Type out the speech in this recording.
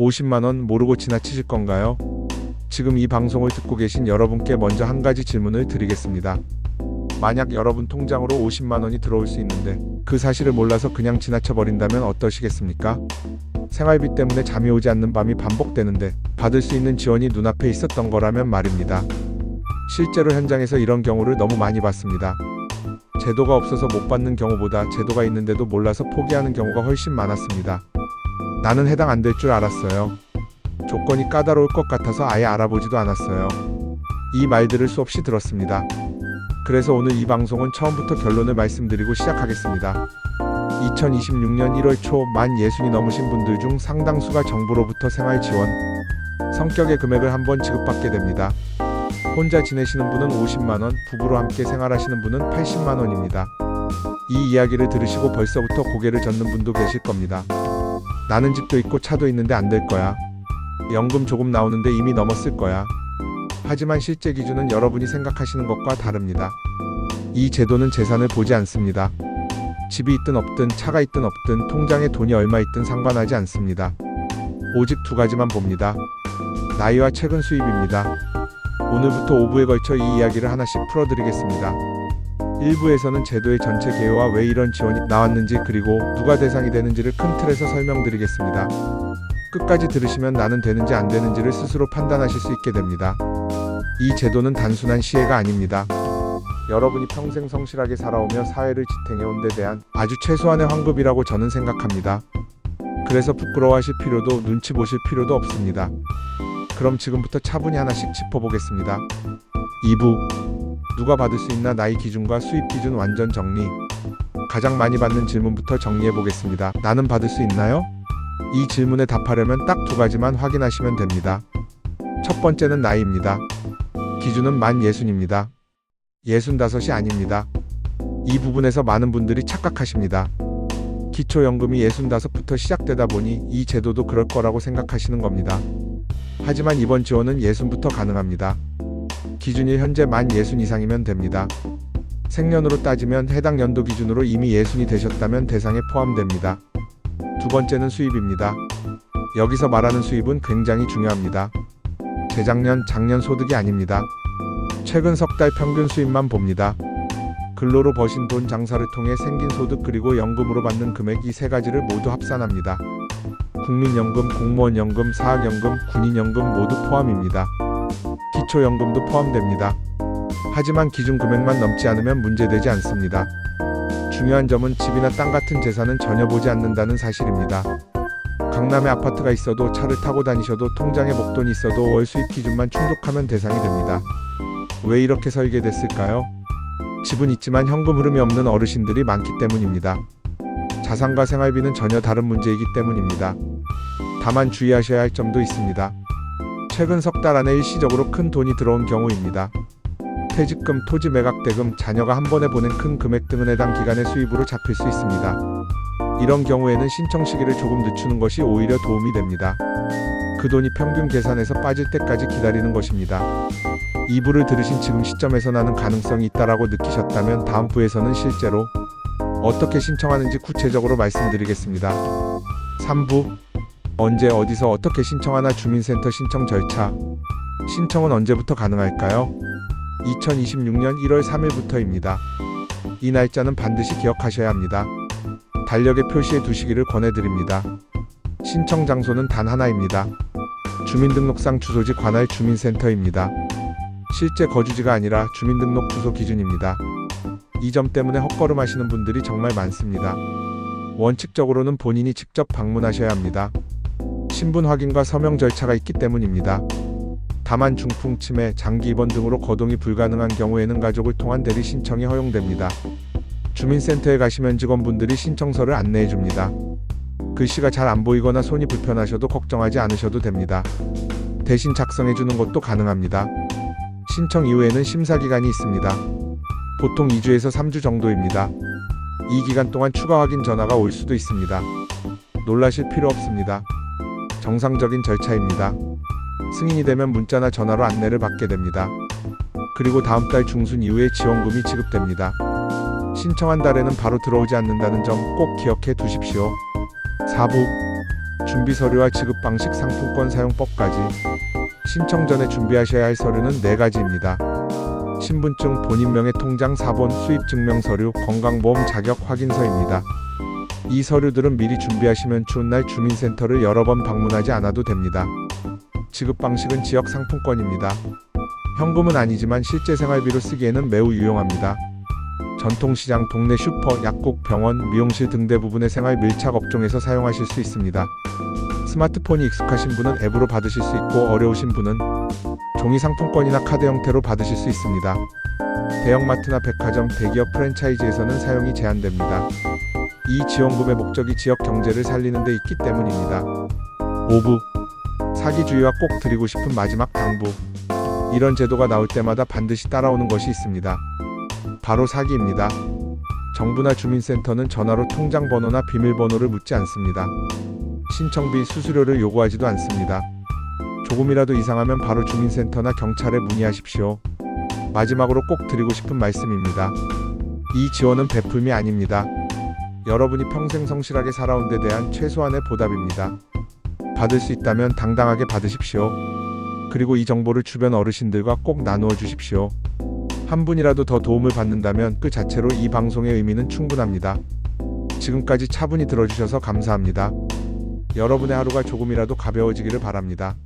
50만 원 모르고 지나치실 건가요? 지금 이 방송을 듣고 계신 여러분께 먼저 한 가지 질문을 드리겠습니다. 만약 여러분 통장으로 50만 원이 들어올 수 있는데 그 사실을 몰라서 그냥 지나쳐 버린다면 어떠시겠습니까? 생활비 때문에 잠이 오지 않는 밤이 반복되는데 받을 수 있는 지원이 눈앞에 있었던 거라면 말입니다. 실제로 현장에서 이런 경우를 너무 많이 봤습니다. 제도가 없어서 못 받는 경우보다 제도가 있는데도 몰라서 포기하는 경우가 훨씬 많았습니다. 나는 해당 안 될 줄 알았어요. 조건이 까다로울 것 같아서 아예 알아보지도 않았어요. 이 말들을 수없이 들었습니다. 그래서 오늘 이 방송은 처음부터 결론을 말씀드리고 시작하겠습니다. 2026년 1월 초 만 60이 넘으신 분들 중 상당수가 정부로부터 생활 지원, 성격의 금액을 한번 지급받게 됩니다. 혼자 지내시는 분은 50만 원, 부부로 함께 생활하시는 분은 80만 원입니다. 이 이야기를 들으시고 벌써부터 고개를 젓는 분도 계실 겁니다. 나는 집도 있고 차도 있는데 안 될 거야. 연금 조금 나오는데 이미 넘었을 거야. 하지만 실제 기준은 여러분이 생각하시는 것과 다릅니다. 이 제도는 재산을 보지 않습니다. 집이 있든 없든 차가 있든 없든 통장에 돈이 얼마 있든 상관하지 않습니다. 오직 두 가지만 봅니다. 나이와 최근 수입입니다. 오늘부터 5부에 걸쳐 이 이야기를 하나씩 풀어드리겠습니다. 1부에서는 제도의 전체 개요와 왜 이런 지원이 나왔는지 그리고 누가 대상이 되는지를 큰 틀에서 설명드리겠습니다. 끝까지 들으시면 나는 되는지 안 되는지를 스스로 판단하실 수 있게 됩니다. 이 제도는 단순한 시혜가 아닙니다. 여러분이 평생 성실하게 살아오며 사회를 지탱해온 데 대한 아주 최소한의 환급이라고 저는 생각합니다. 그래서 부끄러워하실 필요도 눈치 보실 필요도 없습니다. 그럼 지금부터 차분히 하나씩 짚어보겠습니다. 2부 누가 받을 수 있나 나이 기준과 수입 기준 완전 정리. 가장 많이 받는 질문부터 정리해보겠습니다. 나는 받을 수 있나요? 이 질문에 답하려면 딱 두 가지만 확인하시면 됩니다. 첫 번째는 나이입니다. 기준은 만 60입니다. 65이 아닙니다. 이 부분에서 많은 분들이 착각하십니다. 기초연금이 65부터 시작되다 보니 이 제도도 그럴 거라고 생각하시는 겁니다. 하지만 이번 지원은 60부터 가능합니다. 기준이 현재 만 60 이상이면 됩니다. 생년으로 따지면 해당 연도 기준으로 이미 60이 되셨다면 대상에 포함됩니다. 두 번째는 수입입니다. 여기서 말하는 수입은 굉장히 중요합니다. 재작년, 작년 소득이 아닙니다. 최근 석 달 평균 수입만 봅니다. 근로로 버신 돈, 장사를 통해 생긴 소득 그리고 연금으로 받는 금액 이 세 가지를 모두 합산합니다. 국민연금, 공무원연금, 사학연금, 군인연금 모두 포함입니다. 기초연금도 포함됩니다. 하지만 기준 금액만 넘지 않으면 문제되지 않습니다. 중요한 점은 집이나 땅 같은 재산은 전혀 보지 않는다는 사실입니다. 강남에 아파트가 있어도 차를 타고 다니셔도 통장에 목돈이 있어도 월 수입 기준만 충족하면 대상이 됩니다. 왜 이렇게 설계됐을까요? 집은 있지만 현금 흐름이 없는 어르신들이 많기 때문입니다. 자산과 생활비는 전혀 다른 문제이기 때문입니다. 다만 주의하셔야 할 점도 있습니다. 최근 석 달 안에 일시적으로 큰 돈이 들어온 경우입니다. 퇴직금, 토지 매각 대금, 자녀가 한 번에 보낸 큰 금액 등은 해당 기간의 수입으로 잡힐 수 있습니다. 이런 경우에는 신청 시기를 조금 늦추는 것이 오히려 도움이 됩니다. 그 돈이 평균 계산에서 빠질 때까지 기다리는 것입니다. 2부를 들으신 지금 시점에서 나는 가능성이 있다라고 느끼셨다면 다음 부에서는 실제로 어떻게 신청하는지 구체적으로 말씀드리겠습니다. 3부 언제 어디서 어떻게 신청하나 주민센터 신청 절차. 신청은 언제부터 가능할까요? 2026년 1월 3일부터입니다. 이 날짜는 반드시 기억하셔야 합니다. 달력에 표시해 두시기를 권해드립니다. 신청 장소는 단 하나입니다. 주민등록상 주소지 관할 주민센터입니다. 실제 거주지가 아니라 주민등록 주소 기준입니다. 이 점 때문에 헛걸음하시는 분들이 정말 많습니다. 원칙적으로는 본인이 직접 방문하셔야 합니다. 신분 확인과 서명 절차가 있기 때문입니다. 다만 중풍, 치매, 장기 입원 등으로 거동이 불가능한 경우에는 가족을 통한 대리 신청이 허용됩니다. 주민센터에 가시면 직원분들이 신청서를 안내해줍니다. 글씨가 잘 안 보이거나 손이 불편하셔도 걱정하지 않으셔도 됩니다. 대신 작성해주는 것도 가능합니다. 신청 이후에는 심사기간이 있습니다. 보통 2주에서 3주 정도입니다. 이 기간 동안 추가 확인 전화가 올 수도 있습니다. 놀라실 필요 없습니다. 정상적인 절차입니다. 승인이 되면 문자나 전화로 안내를 받게 됩니다. 그리고 다음 달 중순 이후에 지원금이 지급됩니다. 신청한 달에는 바로 들어오지 않는다는 점 꼭 기억해 두십시오. 4부 준비 서류와 지급 방식, 상품권 사용법까지. 신청 전에 준비하셔야 할 서류는 4가지입니다. 신분증, 본인명의 통장, 사본, 수입증명서류, 건강보험 자격 확인서입니다. 이 서류들은 미리 준비하시면 추운 날 주민센터를 여러 번 방문하지 않아도 됩니다. 지급 방식은 지역 상품권입니다. 현금은 아니지만 실제 생활비로 쓰기에는 매우 유용합니다. 전통시장, 동네 슈퍼, 약국, 병원, 미용실 등 대부분의 생활 밀착 업종에서 사용하실 수 있습니다. 스마트폰이 익숙하신 분은 앱으로 받으실 수 있고, 어려우신 분은 종이 상품권이나 카드 형태로 받으실 수 있습니다. 대형마트나 백화점, 대기업 프랜차이즈에서는 사용이 제한됩니다. 이 지원금의 목적이 지역 경제를 살리는 데 있기 때문입니다. 5부. 사기주의와 꼭 드리고 싶은 마지막 당부. 이런 제도가 나올 때마다 반드시 따라오는 것이 있습니다. 바로 사기입니다. 정부나 주민센터는 전화로 통장 번호나 비밀번호를 묻지 않습니다. 신청비, 수수료를 요구하지도 않습니다. 조금이라도 이상하면 바로 주민센터나 경찰에 문의하십시오. 마지막으로 꼭 드리고 싶은 말씀입니다. 이 지원은 베풀미 아닙니다. 여러분이 평생 성실하게 살아온 데 대한 최소한의 보답입니다. 받을 수 있다면 당당하게 받으십시오. 그리고 이 정보를 주변 어르신들과 꼭 나누어 주십시오. 한 분이라도 더 도움을 받는다면 그 자체로 이 방송의 의미는 충분합니다. 지금까지 차분히 들어주셔서 감사합니다. 여러분의 하루가 조금이라도 가벼워지기를 바랍니다.